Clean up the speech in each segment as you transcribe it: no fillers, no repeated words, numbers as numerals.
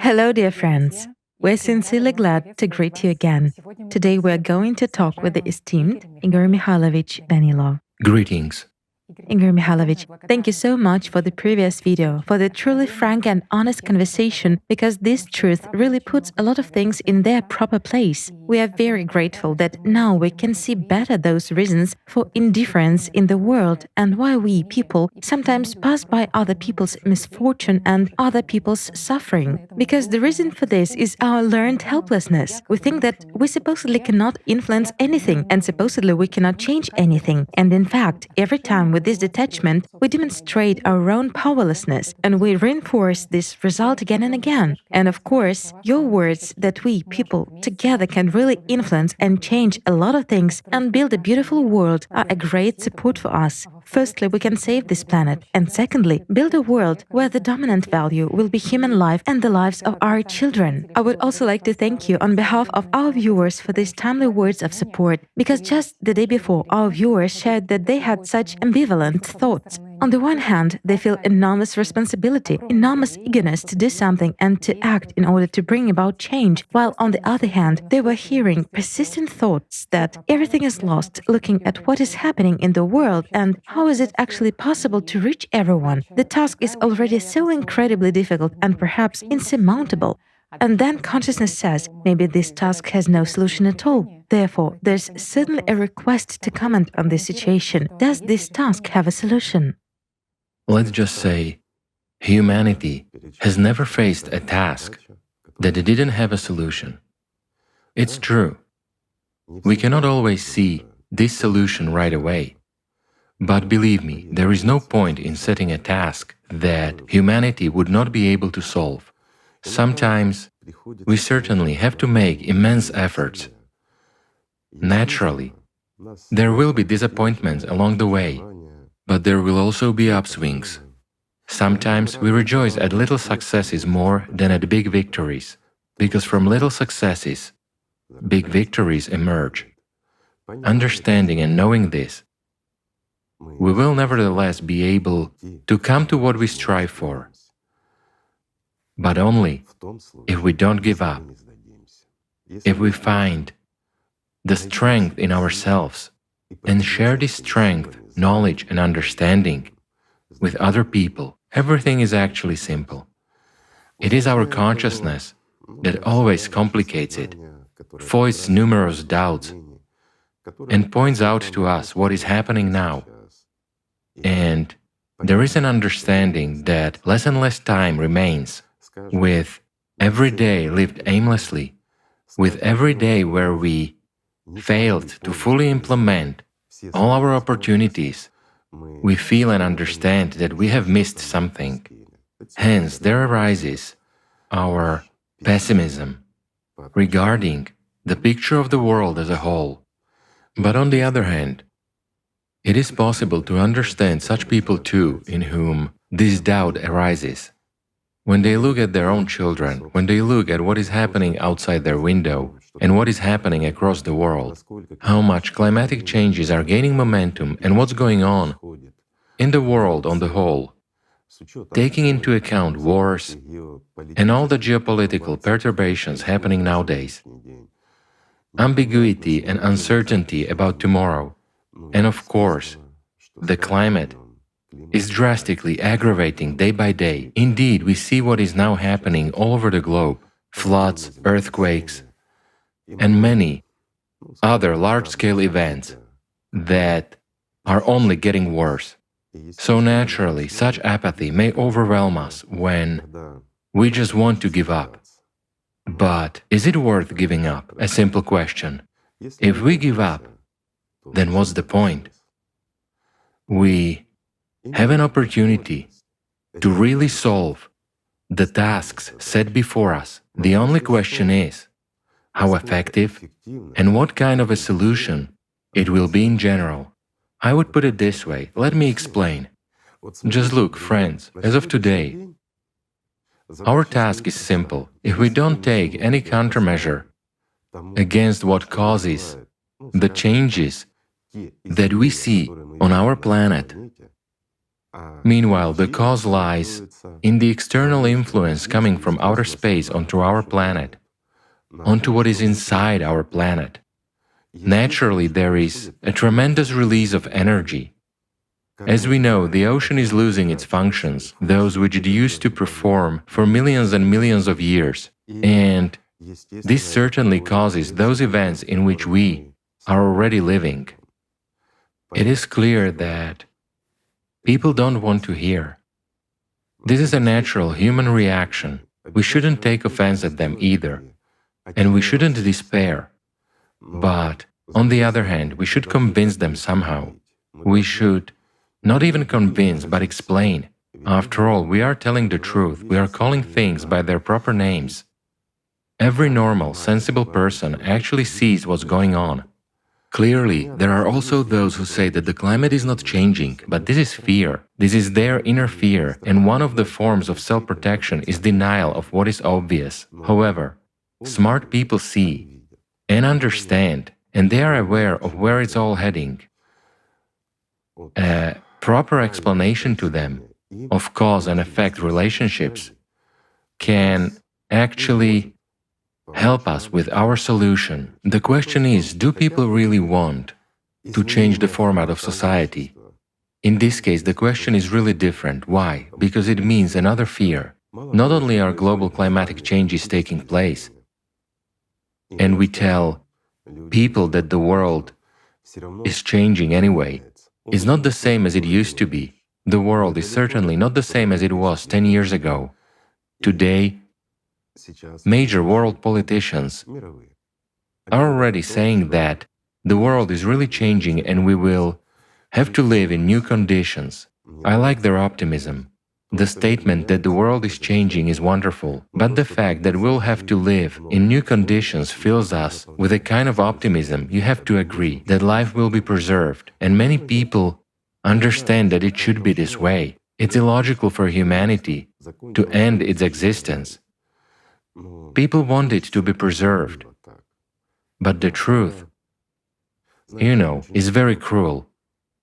Hello, dear friends. We're sincerely glad to greet you again. Today we're going to talk with the esteemed Igor Mikhailovich Danilov. Greetings. Igor Mikhailovich, thank you so much for the previous video, for the truly frank and honest conversation, because this truth really puts a lot of things in their proper place. We are very grateful that now we can see better those reasons for indifference in the world and why we people sometimes pass by other people's misfortune and other people's suffering. Because the reason for this is our learned helplessness. We think that we supposedly cannot influence anything and supposedly we cannot change anything. And in fact, every time with this detachment, we demonstrate our own powerlessness and we reinforce this result again and again. And of course, your words that we people together can really influence and change a lot of things and build a beautiful world are a great support for us. Firstly, we can save this planet, and secondly, build a world where the dominant value will be human life and the lives of our children. I would also like to thank you on behalf of our viewers for these timely words of support, because just the day before, our viewers shared that they had such ambivalent thoughts. On the one hand, they feel enormous responsibility, enormous eagerness to do something and to act in order to bring about change, while on the other hand, they were hearing persistent thoughts that everything is lost, looking at what is happening in the world and how is it actually possible to reach everyone. The task is already so incredibly difficult and perhaps insurmountable. And then consciousness says, maybe this task has no solution at all. Therefore, there's certainly a request to comment on this situation. Does this task have a solution? Let's just say humanity has never faced a task that didn't have a solution. It's true. We cannot always see this solution right away. But believe me, there is no point in setting a task that humanity would not be able to solve. Sometimes we certainly have to make immense efforts. Naturally, there will be disappointments along the way, but there will also be upswings. Sometimes we rejoice at little successes more than at big victories, because from little successes, big victories emerge. Understanding and knowing this, we will nevertheless be able to come to what we strive for, but only if we don't give up, if we find the strength in ourselves and share this strength, knowledge and understanding with other people. Everything is actually simple. It is our consciousness that always complicates it, foists numerous doubts, and points out to us what is happening now. And there is an understanding that less and less time remains with every day lived aimlessly, with every day where we failed to fully implement all our opportunities. We feel and understand that we have missed something. Hence, there arises our pessimism regarding the picture of the world as a whole. But on the other hand, it is possible to understand such people too in whom this doubt arises. When they look at their own children, when they look at what is happening outside their window and what is happening across the world, how much climatic changes are gaining momentum and what's going on in the world on the whole, taking into account wars and all the geopolitical perturbations happening nowadays, ambiguity and uncertainty about tomorrow, and of course, the climate is drastically aggravating day by day. Indeed, we see what is now happening all over the globe: floods, earthquakes, and many other large-scale events that are only getting worse. So naturally, such apathy may overwhelm us when we just want to give up. But is it worth giving up? A simple question. If we give up, then what's the point? We have an opportunity to really solve the tasks set before us. The only question is how effective and what kind of a solution it will be in general. I would put it this way. Let me explain. Just look, friends, as of today, our task is simple. If we don't take any countermeasure against what causes the changes that we see on our planet, Meanwhile, the cause lies in the external influence coming from outer space onto our planet, onto what is inside our planet. Naturally, there is a tremendous release of energy. As we know, the ocean is losing its functions, those which it used to perform for millions and millions of years, and this certainly causes those events in which we are already living. It is clear that people don't want to hear. This is a natural human reaction. We shouldn't take offense at them either, and we shouldn't despair. But, on the other hand, we should convince them somehow. We should not even convince, but explain. After all, we are telling the truth. We are calling things by their proper names. Every normal, sensible person actually sees what's going on. Clearly, there are also those who say that the climate is not changing, but this is fear. This is their inner fear, and one of the forms of self-protection is denial of what is obvious. However, smart people see and understand, and they are aware of where it's all heading. A proper explanation to them of cause and effect relationships can actually help us with our solution. The question is, do people really want to change the format of society? In this case, the question is really different. Why? Because it means another fear. Not only are global climatic changes taking place, and we tell people that the world is changing anyway, it's not the same as it used to be. The world is certainly not the same as it was 10 years ago. Today, major world politicians are already saying that the world is really changing and we will have to live in new conditions. I like their optimism. The statement that the world is changing is wonderful, but the fact that we'll have to live in new conditions fills us with a kind of optimism. You have to agree that life will be preserved, and many people understand that it should be this way. It's illogical for humanity to end its existence. People want it to be preserved. But the truth, is very cruel,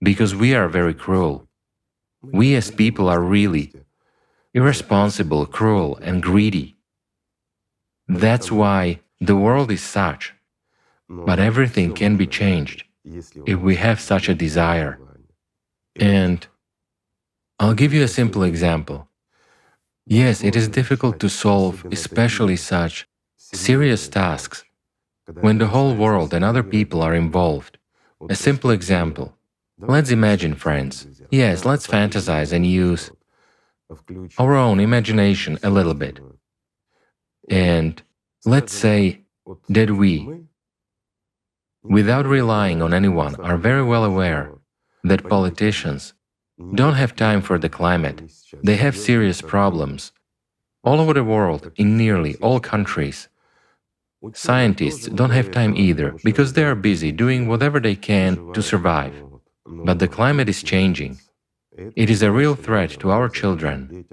because we are very cruel. We as people are really irresponsible, cruel, and greedy. That's why the world is such. But everything can be changed if we have such a desire. And I'll give you a simple example. Yes, it is difficult to solve especially such serious tasks when the whole world and other people are involved. A simple example. Let's imagine, friends. Yes, let's fantasize and use our own imagination a little bit. And let's say that we, without relying on anyone, are very well aware that politicians don't have time for the climate. They have serious problems. All over the world, in nearly all countries, scientists don't have time either, because they are busy doing whatever they can to survive. But the climate is changing. It is a real threat to our children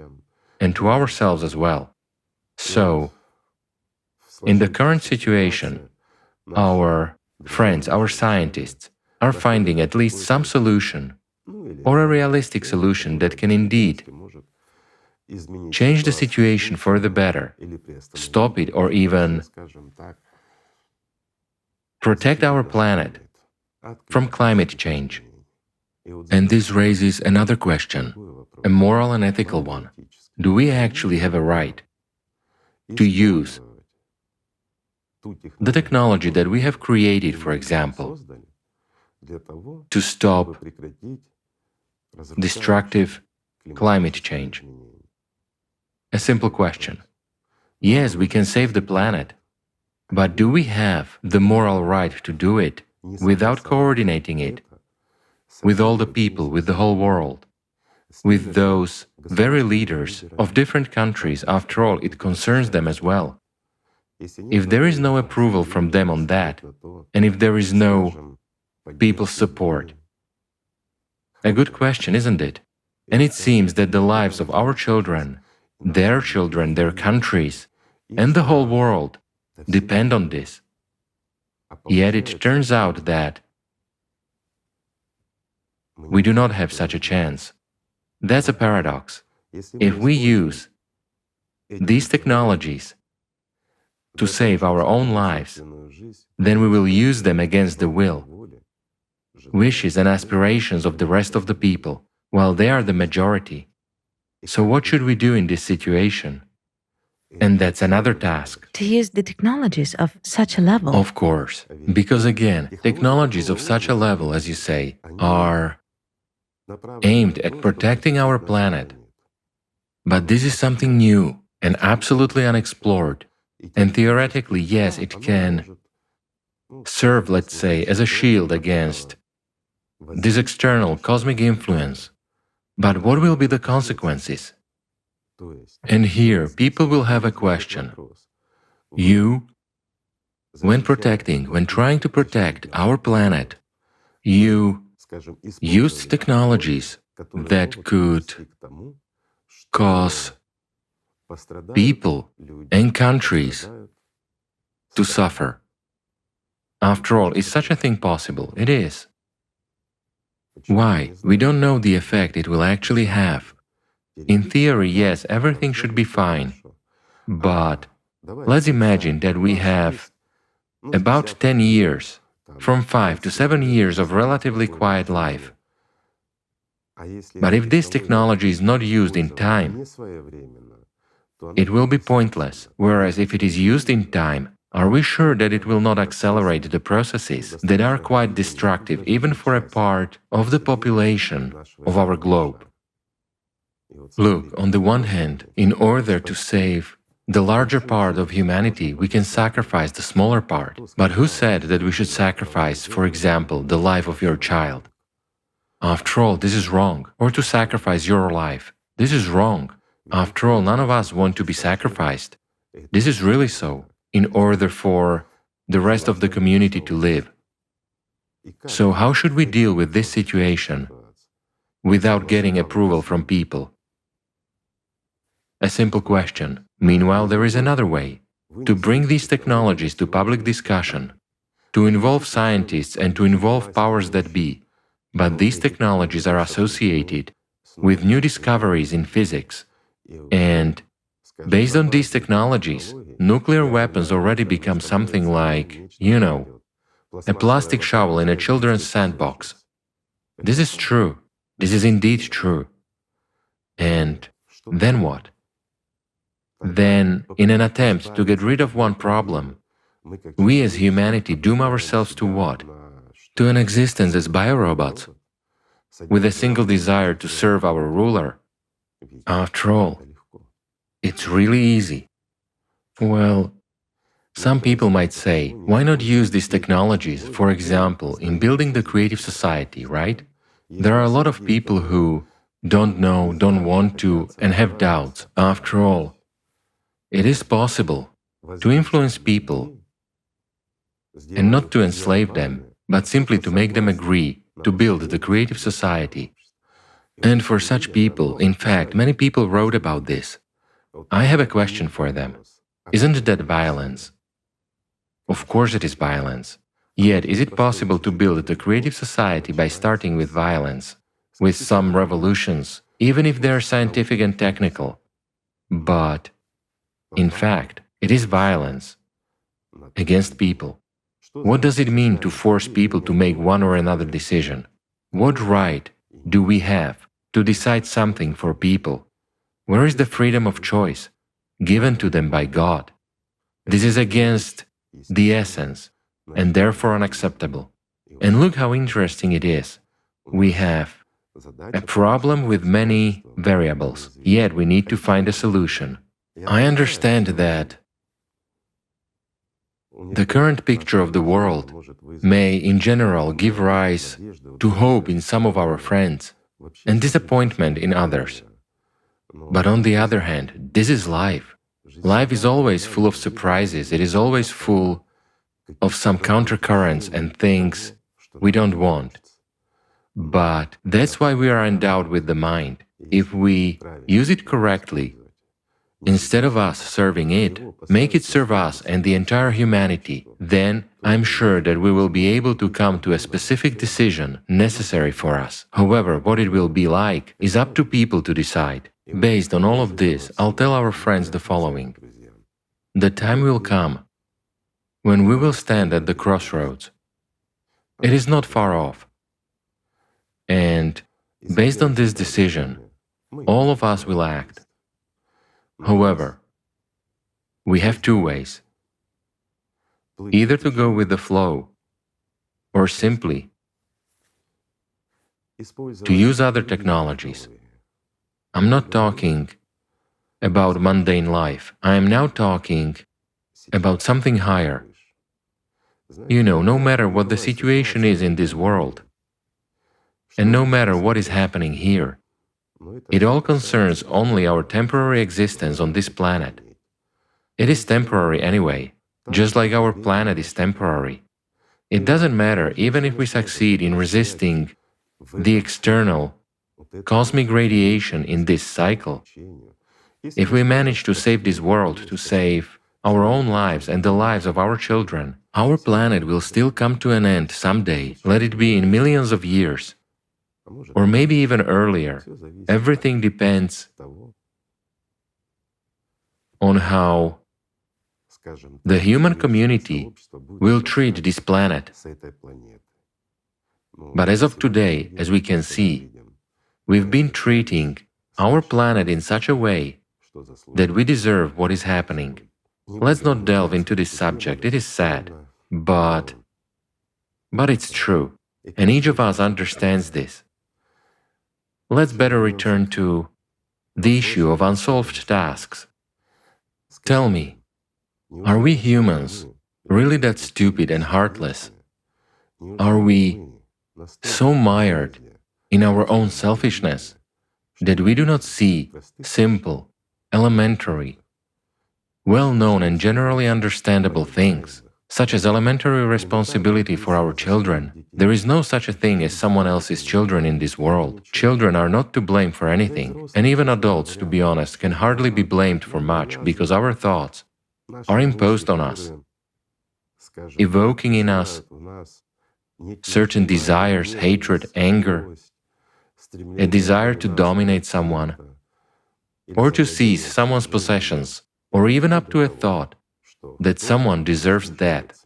and to ourselves as well. So, in the current situation, our friends, our scientists, are finding at least some solution, or a realistic solution that can indeed change the situation for the better, stop it, or even protect our planet from climate change. And this raises another question, a moral and ethical one. Do we actually have a right to use the technology that we have created, for example, to stop destructive climate change? A simple question. Yes, we can save the planet, but do we have the moral right to do it without coordinating it with all the people, with the whole world, with those very leaders of different countries? After all, it concerns them as well. If there is no approval from them on that, and if there is no people's support, a good question, isn't it? And it seems that the lives of our children, their countries, and the whole world depend on this. Yet it turns out that we do not have such a chance. That's a paradox. If we use these technologies to save our own lives, then we will use them against the will, wishes and aspirations of the rest of the people, while they are the majority. So what should we do in this situation? And that's another task. To use the technologies of such a level. Of course, because again, technologies of such a level, as you say, are aimed at protecting our planet. But this is something new and absolutely unexplored. And theoretically, yes, it can serve, let's say, as a shield against this external cosmic influence. But what will be the consequences? And here, people will have a question. You, when trying to protect our planet, you used technologies that could cause people and countries to suffer. After all, is such a thing possible? It is. Why? We don't know the effect it will actually have. In theory, yes, everything should be fine. But let's imagine that we have about 10 years, from 5 to 7 years of relatively quiet life. But if this technology is not used in time, it will be pointless. Whereas if it is used in time, are we sure that it will not accelerate the processes that are quite destructive even for a part of the population of our globe? Look, on the one hand, in order to save the larger part of humanity, we can sacrifice the smaller part. But who said that we should sacrifice, for example, the life of your child? After all, this is wrong. Or to sacrifice your life. This is wrong. After all, none of us want to be sacrificed. This is really so, in order for the rest of the community to live. So how should we deal with this situation without getting approval from people? A simple question. Meanwhile, there is another way: to bring these technologies to public discussion, to involve scientists and to involve powers that be. But these technologies are associated with new discoveries in physics, and based on these technologies, nuclear weapons already become something like, a plastic shovel in a children's sandbox. This is true. This is indeed true. And then what? Then, in an attempt to get rid of one problem, we as humanity doom ourselves to what? To an existence as biorobots, with a single desire to serve our ruler. After all, it's really easy. Well, some people might say, why not use these technologies, for example, in building the creative society, right? There are a lot of people who don't know, don't want to, and have doubts. After all, it is possible to influence people and not to enslave them, but simply to make them agree to build the creative society. And for such people, in fact, many people wrote about this. I have a question for them. Isn't that violence? Of course it is violence. Yet, is it possible to build the creative society by starting with violence, with some revolutions, even if they are scientific and technical? But, in fact, it is violence against people. What does it mean to force people to make one or another decision? What right do we have to decide something for people? Where is the freedom of choice given to them by God? This is against the essence and therefore unacceptable. And look how interesting it is. We have a problem with many variables, yet we need to find a solution. I understand that the current picture of the world may, in general, give rise to hope in some of our friends and disappointment in others. But on the other hand, this is life. Life is always full of surprises, it is always full of some countercurrents and things we don't want. But that's why we are endowed with the mind. If we use it correctly, instead of us serving it, make it serve us and the entire humanity. Then I'm sure that we will be able to come to a specific decision necessary for us. However, what it will be like is up to people to decide. Based on all of this, I'll tell our friends the following. The time will come when we will stand at the crossroads. It is not far off. And based on this decision, all of us will act. However, we have two ways. Either to go with the flow, or simply to use other technologies. I'm not talking about mundane life. I am now talking about something higher. You know, no matter what the situation is in this world, and no matter what is happening here, it all concerns only our temporary existence on this planet. It is temporary anyway, just like our planet is temporary. It doesn't matter even if we succeed in resisting the external cosmic radiation in this cycle. If we manage to save this world, to save our own lives and the lives of our children, our planet will still come to an end someday, let it be in millions of years, or maybe even earlier. Everything depends on how the human community will treat this planet. But as of today, as we can see, we've been treating our planet in such a way that we deserve what is happening. Let's not delve into this subject, it is sad, but it's true, and each of us understands this. Let's better return to the issue of unsolved tasks. Tell me, are we humans really that stupid and heartless? Are we so mired in our own selfishness that we do not see simple, elementary, well-known and generally understandable things, such as elementary responsibility for our children? There is no such a thing as someone else's children in this world. Children are not to blame for anything, and even adults, to be honest, can hardly be blamed for much because our thoughts are imposed on us, evoking in us certain desires, hatred, anger, a desire to dominate someone, or to seize someone's possessions, or even up to a thought that someone deserves death.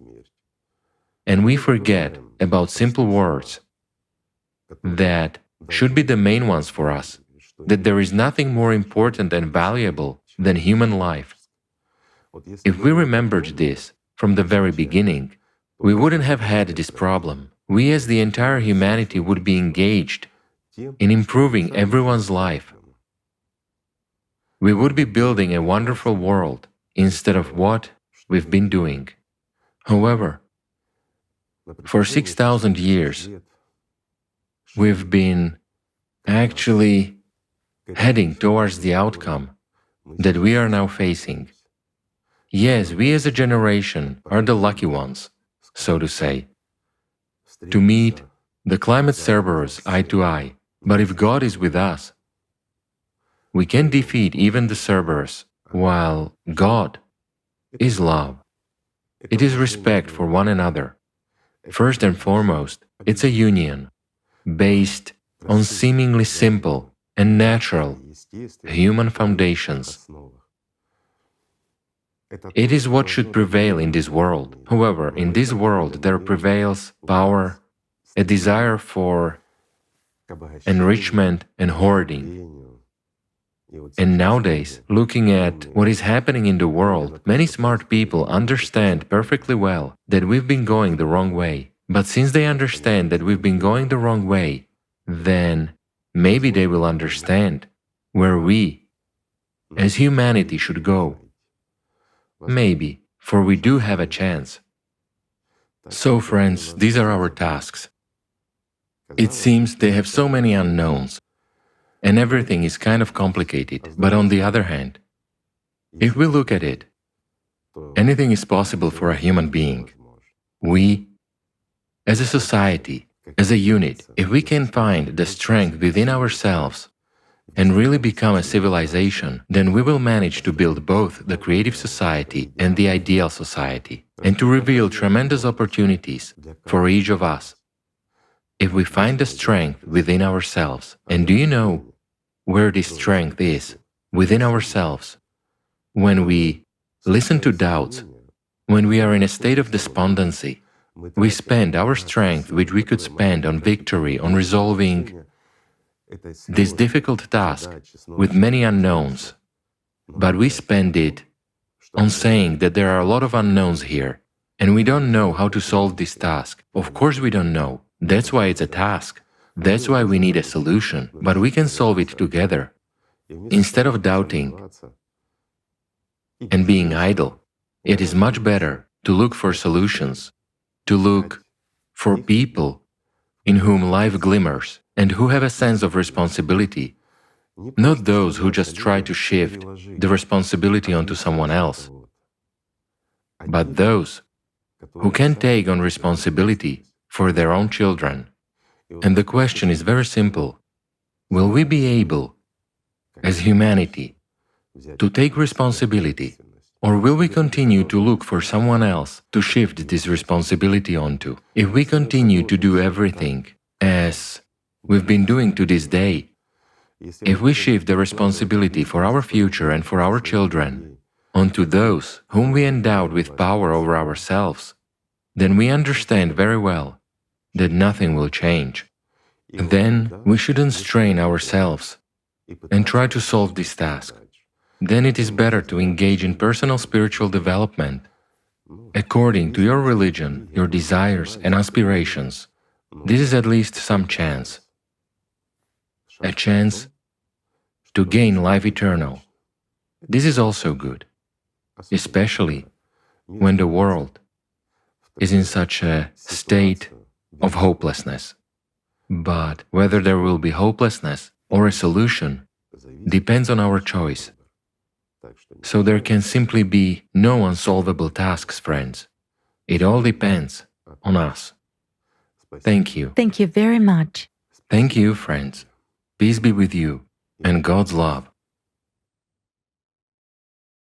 And we forget about simple words that should be the main ones for us, that there is nothing more important and valuable than human life. If we remembered this from the very beginning, we wouldn't have had this problem. We as the entire humanity would be engaged in improving everyone's life. We would be building a wonderful world instead of what we've been doing. However, for 6,000 years, we've been actually heading towards the outcome that we are now facing. Yes, we as a generation are the lucky ones, so to say, to meet the climate Cerberus eye to eye. But if God is with us, we can defeat even the Cerberus, while God is love. It is respect for one another. First and foremost, it's a union based on seemingly simple and natural human foundations. It is what should prevail in this world. However, in this world there prevails power, a desire for enrichment and hoarding. And nowadays, looking at what is happening in the world, many smart people understand perfectly well that we've been going the wrong way. But since they understand that we've been going the wrong way, then maybe they will understand where we, as humanity, should go. Maybe, for we do have a chance. So, friends, these are our tasks. It seems they have so many unknowns, and everything is kind of complicated. But on the other hand, if we look at it, anything is possible for a human being. We, as a society, as a unit, if we can find the strength within ourselves and really become a civilization, then we will manage to build both the creative society and the ideal society, and to reveal tremendous opportunities for each of us. If we find the strength within ourselves, and do you know where this strength is? Within ourselves. When we listen to doubts, when we are in a state of despondency, we spend our strength, which we could spend on victory, on resolving this difficult task with many unknowns, but we spend it on saying that there are a lot of unknowns here, and we don't know how to solve this task. Of course we don't know. That's why it's a task. That's why we need a solution, but we can solve it together. Instead of doubting and being idle, it is much better to look for solutions, to look for people in whom life glimmers and who have a sense of responsibility, not those who just try to shift the responsibility onto someone else, but those who can take on responsibility for their own children. And the question is very simple. Will we be able, as humanity, to take responsibility, or will we continue to look for someone else to shift this responsibility onto? If we continue to do everything as we've been doing to this day, if we shift the responsibility for our future and for our children onto those whom we endowed with power over ourselves, then we understand very well that nothing will change. Then we shouldn't strain ourselves and try to solve this task. Then it is better to engage in personal spiritual development according to your religion, your desires and aspirations. This is at least some chance. A chance to gain life eternal. This is also good, especially when the world is in such a state of hopelessness. But whether there will be hopelessness or a solution depends on our choice. So there can simply be no unsolvable tasks, friends. It all depends on us. Thank you. Thank you very much. Thank you, friends. Peace be with you, and God's love.